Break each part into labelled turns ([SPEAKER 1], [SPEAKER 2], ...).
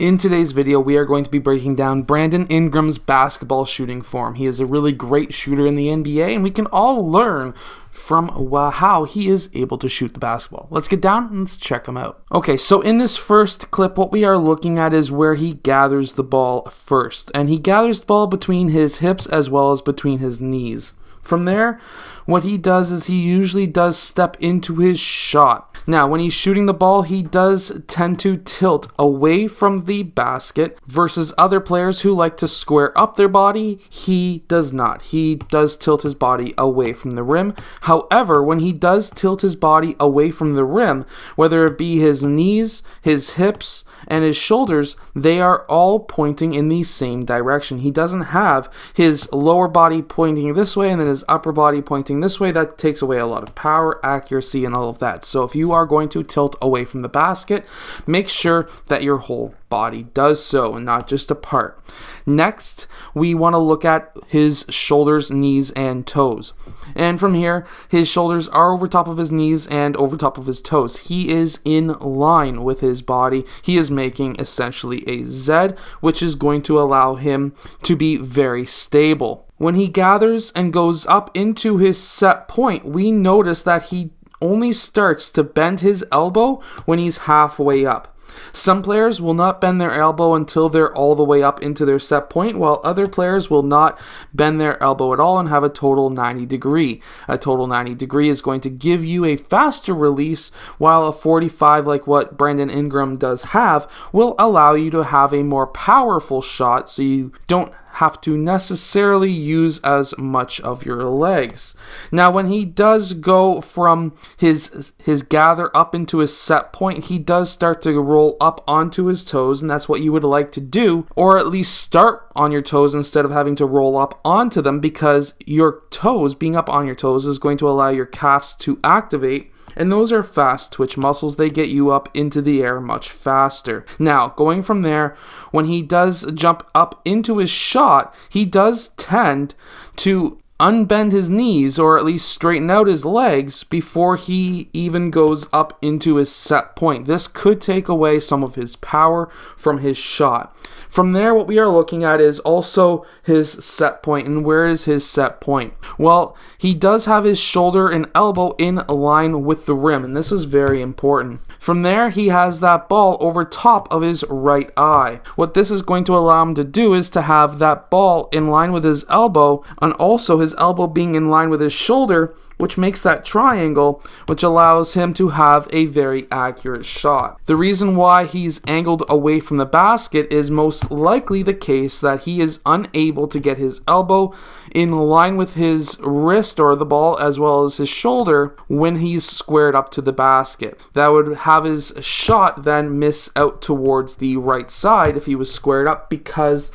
[SPEAKER 1] In today's video, we are going to be breaking down Brandon Ingram's basketball shooting form. He is a really great shooter in the NBA, and we can all learn from how he is able to shoot the basketball. Let's get down and let's check him out. Okay, so in this first clip, what we are looking at is where he gathers the ball first. And he gathers the ball between his hips as well as between his knees. From there, what he does is he usually does step into his shot. Now, when he's shooting the ball, he does tend to tilt away from the basket versus other players who like to square up their body. He does not. He does tilt his body away from the rim. However, when he does tilt his body away from the rim, whether it be his knees, his hips, and his shoulders, they are all pointing in the same direction. He doesn't have his lower body pointing this way and then his upper body pointing this way. That takes away a lot of power, accuracy, and all of that. So if you are going to tilt away from the basket, make sure that your whole body does so and not just a part. Next, we want to look at his shoulders, knees, and toes. And from here, his shoulders are over top of his knees and over top of his toes. He is in line with his body. He is making essentially a Z, which is going to allow him to be very stable. When he gathers and goes up into his set point, we notice that he only starts to bend his elbow when he's halfway up. Some players will not bend their elbow until they're all the way up into their set point, while other players will not bend their elbow at all and have a total 90 degree. A total 90 degree is going to give you a faster release, while a 45, like what Brandon Ingram does have, will allow you to have a more powerful shot, so you don't have to necessarily use as much of your legs. Now, when he does go from his gather up into his set point, he does start to roll up onto his toes, and that's what you would like to do, or at least start on your toes instead of having to roll up onto them, because your toes, being up on your toes, is going to allow your calves to activate. And those are fast twitch muscles. They get you up into the air much faster. Now, going from there, when he does jump up into his shot, he does tend to unbend his knees, or at least straighten out his legs before he even goes up into his set point. This could take away some of his power from his shot. From there, what we are looking at is also his set point. And where is his set point? Well, he does have his shoulder and elbow in line with the rim, and this is very important. From there, he has that ball over top of his right eye. What this is going to allow him to do is to have that ball in line with his elbow, and also his elbow being in line with his shoulder, which makes that triangle, which allows him to have a very accurate shot. The reason why he's angled away from the basket is most likely the case that he is unable to get his elbow in line with his wrist or the ball as well as his shoulder when he's squared up to the basket. That would have his shot then miss out towards the right side if he was squared up, because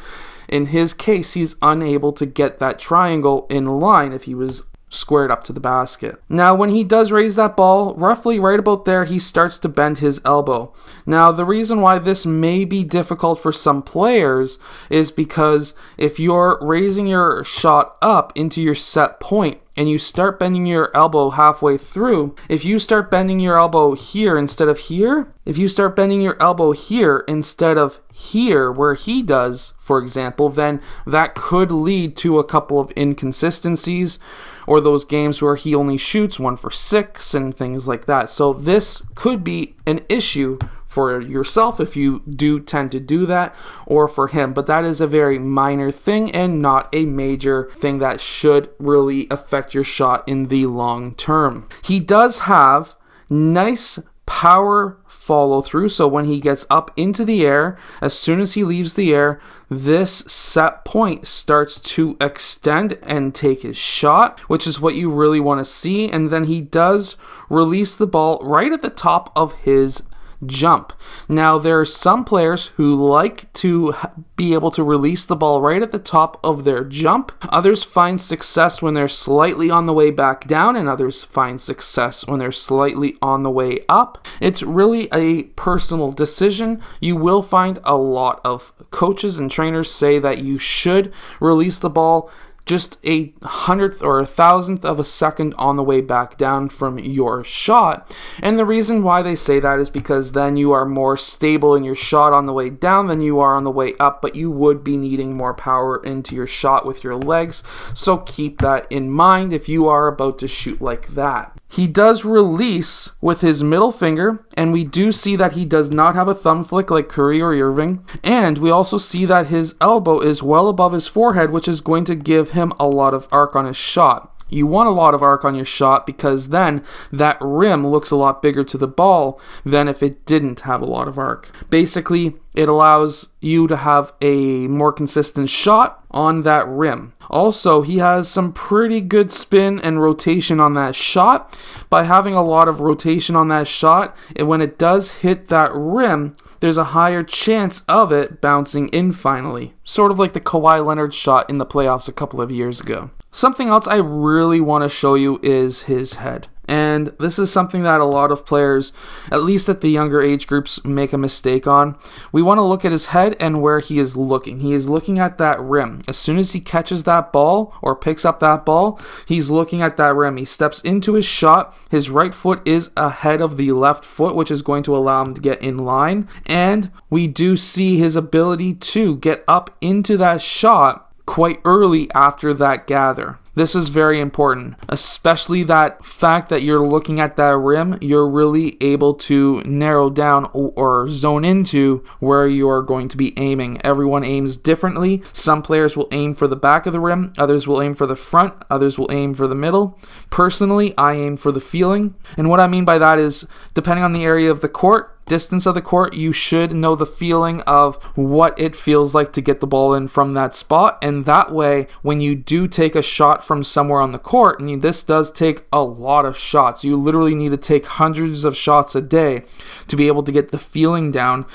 [SPEAKER 1] in his case, he's unable to get that triangle in line if he was squared up to the basket. Now, when he does raise that ball, roughly right about there, he starts to bend his elbow. Now, the reason why this may be difficult for some players is because if you're raising your shot up into your set point and you start bending your elbow halfway through, if you start bending your elbow here instead of here, if you start bending your elbow here instead of here where he does, for example, then that could lead to a couple of inconsistencies, or those games where he only shoots 1 for 6 and things like that. So this could be an issue for yourself if you do tend to do that, or for him, but that is a very minor thing and not a major thing that should really affect your shot in the long term. He does have nice power follow through, so when he gets up into the air, as soon as he leaves the air, this set point starts to extend and take his shot, which is what you really want to see. And then he does release the ball right at the top of his jump. Now, there are some players who like to be able to release the ball right at the top of their jump. Others find success when they're slightly on the way back down, and others find success when they're slightly on the way up. It's really a personal decision. You will find a lot of coaches and trainers say that you should release the ball just a hundredth or a thousandth of a second on the way back down from your shot. And the reason why they say that is because then you are more stable in your shot on the way down than you are on the way up, but you would be needing more power into your shot with your legs. So keep that in mind if you are about to shoot like that. He does release with his middle finger, and we do see that he does not have a thumb flick like Curry or Irving, and we also see that his elbow is well above his forehead, which is going to give him a lot of arc on his shot. You want a lot of arc on your shot because then that rim looks a lot bigger to the ball than if it didn't have a lot of arc. Basically, it allows you to have a more consistent shot on that rim. Also, he has some pretty good spin and rotation on that shot. By having a lot of rotation on that shot, when it does hit that rim, there's a higher chance of it bouncing in finally. Sort of like the Kawhi Leonard shot in the playoffs a couple of years ago. Something else I really want to show you is his head. And this is something that a lot of players, at least at the younger age groups, make a mistake on. We want to look at his head and where he is looking. He is looking at that rim. As soon as he catches that ball or picks up that ball, he's looking at that rim. He steps into his shot. His right foot is ahead of the left foot, which is going to allow him to get in line. And we do see his ability to get up into that shot quite early after that gather. This is very important, especially that fact that you're looking at that rim, you're really able to narrow down or zone into where you are going to be aiming. Everyone aims differently. Some players will aim for the back of the rim, others will aim for the front, others will aim for the middle. Personally, I aim for the feeling. And what I mean by that is, depending on the area of the court, distance of the court, you should know the feeling of what it feels like to get the ball in from that spot. And that way, when you do take a shot from somewhere on the court, and this does take a lot of shots, you literally need to take hundreds of shots a day to be able to get the feeling down.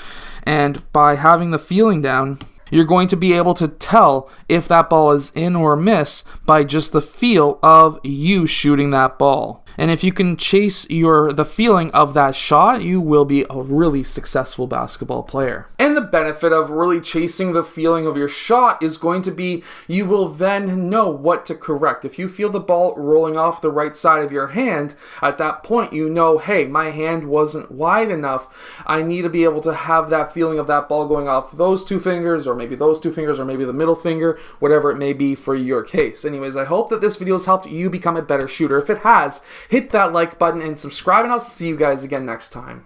[SPEAKER 1] And by having the feeling down, you're going to be able to tell if that ball is in or miss by just the feel of you shooting that ball. And if you can chase the feeling of that shot, you will be a really successful basketball player. And the benefit of really chasing the feeling of your shot is going to be you will then know what to correct. If you feel the ball rolling off the right side of your hand, at that point you know, hey, my hand wasn't wide enough. I need to be able to have that feeling of that ball going off those two fingers, or maybe those two fingers, or maybe the middle finger, whatever it may be for your case. Anyways, I hope that this video has helped you become a better shooter. If it has, hit that like button and subscribe, and I'll see you guys again next time.